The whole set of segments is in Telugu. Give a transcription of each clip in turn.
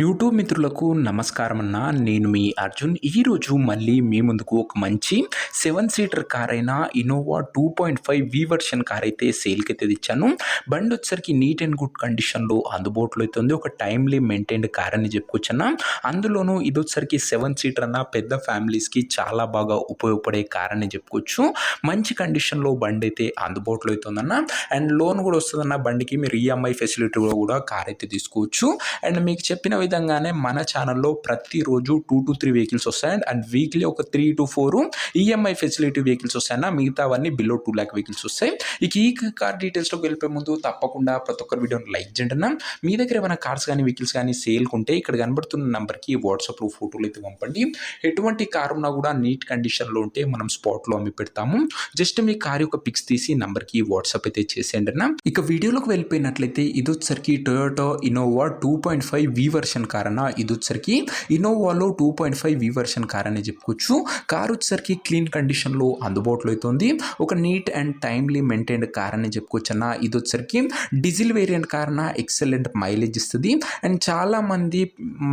యూట్యూబ్ మిత్రులకు నమస్కారం అన్న. నేను మీ అర్జున్. ఈరోజు మళ్ళీ మీ ముందుకు ఒక మంచి 7 సీటర్ కార్ అయిన ఇన్నోవా 2.5 వి వర్షన్ కార్ అయితే సేల్కి అయితే తెచ్చాను. బండి వచ్చేసరికి నీట్ అండ్ గుడ్ కండిషన్లో అందుబాటులో అయితే ఉంది. ఒక టైమ్లీ మెయింటైన్డ్ కార్ అని చెప్పుకోవచ్చన్న. అందులోనూ ఇది వచ్చేసరికి 7 సీటర్ అన్న, పెద్ద ఫ్యామిలీస్కి చాలా బాగా ఉపయోగపడే కార్ అని చెప్పుకోవచ్చు. మంచి కండిషన్లో బండి అయితే అందుబాటులో అయితే ఉందన్న. అండ్ లోన్ కూడా వస్తుందన్న బండికి. మీరు ఈఎంఐ ఫెసిలిటీలో కూడా కార్ అయితే తీసుకోవచ్చు. అండ్ మీకు చెప్పిన విధంగానే మన ఛానల్లో ప్రతిరోజు 2 to 3 వెహికల్స్ వస్తాయి. అండ్ వీక్లీ ఒక 3 to 4 ఈఎంఐ ఫెసిలిటీ వెహికల్స్ వస్తాయన్న. మిగతావన్నీ బిలో 2 lakh వెహికల్స్ వస్తాయి. ఇక ఈ కార్ డీటెయిల్స్లోకి వెళ్ళిపోయే ముందు తప్పకుండా ప్రతి ఒక్కరి వీడియోని లైక్ చేయండి అన్న. మీ దగ్గర ఏమైనా కార్స్ కానీ వెహికల్స్ కానీ సేల్కి ఉంటే ఇక్కడ కనబడుతున్న నెంబర్కి వాట్సాప్లో ఫోటోలు అయితే పంపండి. ఎటువంటి కార్ ఉన్నా కూడా నీట్ కండిషన్లో ఉంటే మనం స్పాట్లో అమ్మి పెడతాము. జస్ట్ మీ కార్ యొక్క పిక్స్ తీసి నెంబర్కి వాట్సాప్ అయితే చేసేయండి అన్న. ఇక వీడియోలోకి వెళ్ళిపోయినట్లయితే ఇది వచ్చేసరికి టొయోటా ఇన్నోవా 2.5 వి వర్షన్ కార్ అన్న. ఇది వచ్చేసరికి ఇన్నోవాలో 2.5 వి వర్షన్ కార్ అని చెప్పుకోవచ్చు. కార్ వచ్చేసరికి క్లీన్ కండిషన్లో అందుబాటులో అవుతుంది. ఒక neat and timely maintained car అని చెప్పుకోవచ్చు అన్న. ఇది వచ్చేసరికి డీజిల్ వేరియంట్ కార్ అన్న. ఎక్సలెంట్ మైలేజ్ ఇస్తుంది. అండ్ చాలా మంది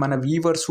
మన వీవర్స్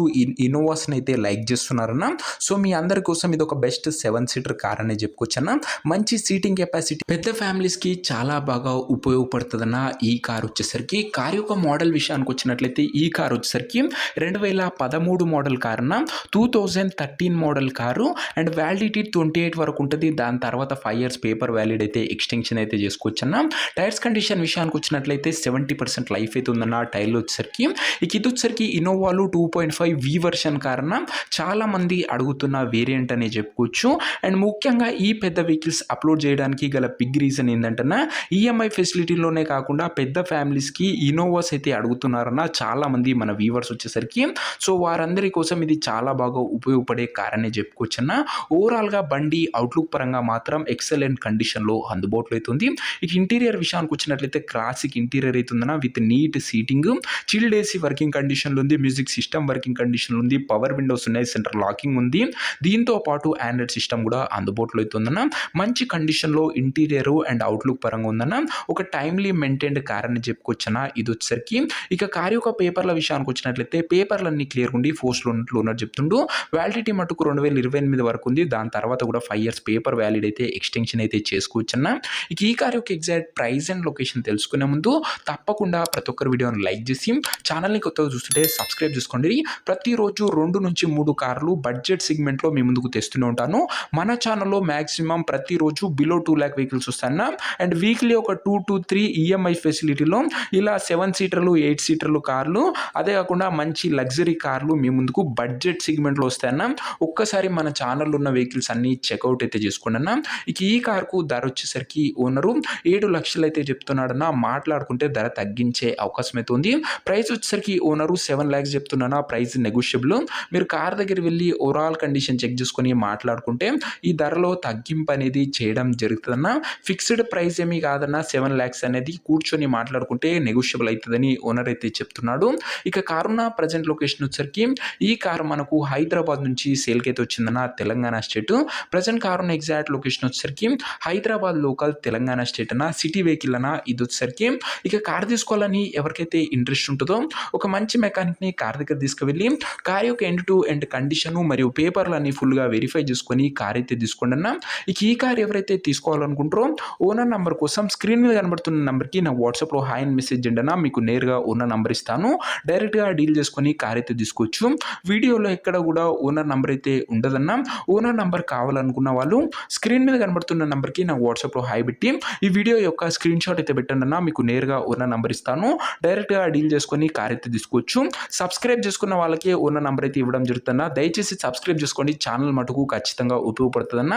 ఇన్నోవాస్ని అయితే లైక్ చేస్తున్నారన్న. సో మీ అందరి కోసం ఇది ఒక బెస్ట్ 7 సీటర్ కార్ అని చెప్పుకోవచ్చు అన్న. మంచి సీటింగ్ కెపాసిటీ, పెద్ద ఫ్యామిలీస్కి చాలా బాగా ఉపయోగపడుతుందన్న. ఈ కార్ వచ్చేసరికి కార్ యొక్క మోడల్ విషయానికి వచ్చినట్లయితే ఈ కార్ వచ్చేసరికి 2013 మోడల్ కార్ అన్న. 2013 మోడల్ కారు. అండ్ వ్యాలిడిటీ 28 వరకు ఉంటుంది. దాని తర్వాత 5 years పేపర్ వ్యాలిడ్ అయితే ఎక్స్టెన్షన్ అయితే చేసుకోవచ్చు అన్న. టైర్స్ కండిషన్ విషయానికి వచ్చినట్లయితే 70% లైఫ్ అయితే ఉందన్న టైర్లు వచ్చేసరికి. ఇక ఇది వచ్చేసరికి ఇన్నోవాలో 2.5 వి వర్షన్ కార్ అన్న. చాలా మంది అడుగుతున్న వేరియంట్ అనే చెప్పుకోవచ్చు. అండ్ ముఖ్యంగా ఈ పెద్ద వెహికల్స్ అప్లోడ్ చేయడానికి గల బిగ్ రీజన్ ఏంటంటే ఈఎంఐ ఫెసిలిటీలోనే కాకుండా పెద్ద ఫ్యామిలీస్కి ఇన్నోవాస్ అయితే అడుగుతున్నారన్న చాలా మంది మన వ్యూవర్స్ వచ్చేసరికి. సో వారందరి కోసం ఇది చాలా బాగా ఉపయోగపడే కార్ అనే చెప్పుకోవచ్చు అన్న. ఓవరాల్గా బండి అవుట్లుక్ పరంగా మాత్రం ఎక్సలెంట్ కండిషన్లో అందుబాటులో అవుతుంది. ఇక ఇంటీరియర్ విషయానికి వచ్చినట్లయితే క్లాసిక్ ఇంటీరియర్ అవుతుందన్న. With neat seating, chilled AC working కండిషన్లో ఉంది. మ్యూజిక్ సిస్టమ్ వర్కింగ్ కండిషన్లో ఉంది. పవర్ విండోస్ ఉన్నాయి. సెంటర్ లాకింగ్ ఉంది. దీంతో పాటు ఆండ్రాయిడ్ సిస్టమ్ కూడా అందుబాటులో అవుతుందన్న. మంచి కండిషన్లో ఇంటీరియర్ అండ్ అవుట్లుక్ పరంగా ఉందన్న. ఒక టైమ్లీ మెయింటైన్డ్ కార్ అని చెప్పుకోవచ్చు అన్న. ఇది వచ్చేసరికి ఇక కార్ యొక్క పేపర్ల విషయానికి వచ్చినట్లయితే పేపర్లన్నీ క్లియర్ ఉండి ఫోర్స్లో ఉన్నట్టు చెప్తుండు. వ్యాలిడిటీ మటుకు 2028 వరకు ఉంది. దాని తర్వాత కూడా 5 years పేపర్ వ్యాలిడ్ అయితే ఎక్స్టెన్షన్ అయితే చేసుకోవచ్చు అన్న. ఇక ఈ కార్ యొక్క ఎగ్జాక్ట్ ప్రైస్ అండ్ లొకేషన్ తెలుసుకునే ముందు తప్పకుండా ప్రతి ఒక్కరి వీడియోని లైక్ చేసి ఛానల్ని కొత్తగా చూస్తుంటే సబ్స్క్రైబ్ చేసుకోండి. ప్రతిరోజు 2 నుంచి 3 కార్లు బడ్జెట్ సెగ్మెంట్లో మీ ముందుకు తెస్తూనే ఉంటాను. మన ఛానల్లో మ్యాక్సిమం ప్రతిరోజు బిలో 2 lakh వెహికల్స్ వస్తాయన్న. అండ్ వీక్లీ ఒక 2 to 3 ఈఎంఐ ఫెసిలిటీలో ఇలా 7 సీటర్లు 8 సీటర్లు కార్లు, అదే కాకుండా మంచి లగ్జరీ కార్లు మీ ముందుకు బడ్జెట్ సెగ్మెంట్లో వస్తాయన్న. ఒక్కసారి మన ఛానల్లో ఉన్న వెహికల్స్ అన్ని చెక్అవుట్ అయితే చేసుకోండి అన్న. ఇక ఈ కార్కు ధర వచ్చేసరికి ఓనరు 7 లక్షలు అయితే చెప్తున్నాడన్న. మాట్లాడుకుంటే ధర తగ్గించే అవకాశం అయితే ఉంది. ప్రైస్ వచ్చేసరికి ఓనరు 7 lakhs చెప్తున్నానా. Price negotiable. మీరు కార్ దగ్గర వెళ్ళి ఓవరాల్ కండిషన్ చెక్ చేసుకొని మాట్లాడుకుంటే ఈ ధరలో తగ్గింపు అనేది చేయడం జరుగుతుందన్న. ఫిక్స్డ్ ప్రైస్ ఏమీ కాదన్న. 7 lakhs అనేది కూర్చొని మాట్లాడుకుంటే నెగోషియబుల్ అవుతుందని ఓనర్ అయితే చెప్తున్నాడు. ఇక కారున్న ప్రజెంట్ లొకేషన్ వచ్చేసరికి ఈ కారు మనకు హైదరాబాద్ నుంచి సేల్కి అయితే వచ్చిందన్న. తెలంగాణ స్టేట్. ప్రజెంట్ కారున్న ఎగ్జాక్ట్ లొకేషన్ వచ్చేసరికి హైదరాబాద్ లోకల్, తెలంగాణ స్టేట్ అన్న. సిటీ వెహికల్ అన్న. ఇది వచ్చేసరికి ఇక కార్ తీసుకోవాలని ఎవరికైతే ఇంట్రెస్ట్ ఉంటుందో ఒక మంచి మెకానిక్ని కార్ దగ్గర తీసుకువెళ్ళి కార్ యొక్క ఎండ్ టు ఎండ్ కండిషన్ మరియు పేపర్లన్నీ ఫుల్గా వెరిఫై చేసుకొని కార్ అయితే తీసుకోండి అన్న. ఇక ఈ కార్ ఎవరైతే తీసుకోవాలనుకుంటారో ఓనర్ నంబర్ కోసం స్క్రీన్ మీద కనబడుతున్న నెంబర్కి నా వాట్సాప్లో హాయ్ అని మెసేజ్ చేయండి అన్న. మీకు నేరుగా ఓనర్ నంబర్ ఇస్తాను. డైరెక్ట్గా డీల్ చేసుకొని కార్ అయితే తీసుకోవచ్చు. వీడియోలో ఎక్కడ కూడా ఓనర్ నంబర్ అయితే ఉండదన్న. ఓనర్ నంబర్ కావాలనుకున్న వాళ్ళు స్క్రీన్ మీద కనబడుతున్న నెంబర్కి నా వాట్సాప్లో హాయ్ పెట్టి ఈ వీడియో యొక్క స్క్రీన్ షాట్ అయితే పెట్టండి అన్న. మీకు నేరుగా ఓనర్ నంబర్ ఇస్తాను. డైరెక్ట్గా డీల్ చేసుకొని కార్ అయితే తీసుకోవచ్చు. సబ్స్క్రైబ్ చేసుకున్న వాళ్ళకి ఓనర్ నంబర్ అయితే ఇవ్వడం జరుగుతుందన్న. దయచేసి సబ్స్క్రైబ్ చేసుకోండి. ఛానల్ మటుకు ఖచ్చితంగా ఉపయోగపడుతుందన్న.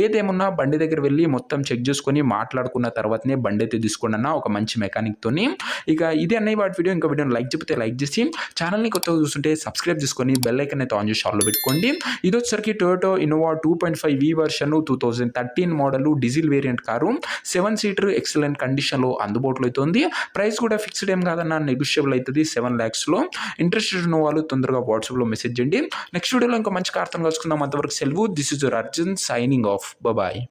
ఏదేమున్నా బండి దగ్గర వెళ్ళి మొత్తం చెక్ చేసుకొని మాట్లాడుకున్న తర్వాతనే బండి అయితే తీసుకోండి అన్న, ఒక మంచి మెకానిక్తోని. ఇక ఇది అన్నయ్య వాటి వీడియో. ఇంకా వీడియోని లైక్ చెప్తే లైక్ చేసి ఛానల్ని కొత్తగా చూస్తుంటే సబ్స్క్రైబ్ చేసుకొని బెల్ ఐకాన్ అయితే ఆన్ చేసి ఆన్లో పెట్టుకోండి. ఇది వచ్చేసరికి టొయోటా ఇన్నోవా 2.5 వి version 2013 model diesel variant car. 7 seater excellent కండిషన్లో అందుబాటులో అవుతుంది. ప్రైస్ కూడా ఫిక్స్డ్ ఏం కాదన్న. నెగోషియబుల్ అవుతుంది 7 lakhsలో. ఇంట్రెస్టెడ్ ఉన్న వాళ్ళు తొందరగా వాట్సాప్లో మెసేజ్ చేయండి. నెక్స్ట్ వీడియోలో ఇంకా మంచి కార్తో కలుసుకుందాం. అంతవరకు సెలవు. This is your Arjun signing off. Bye.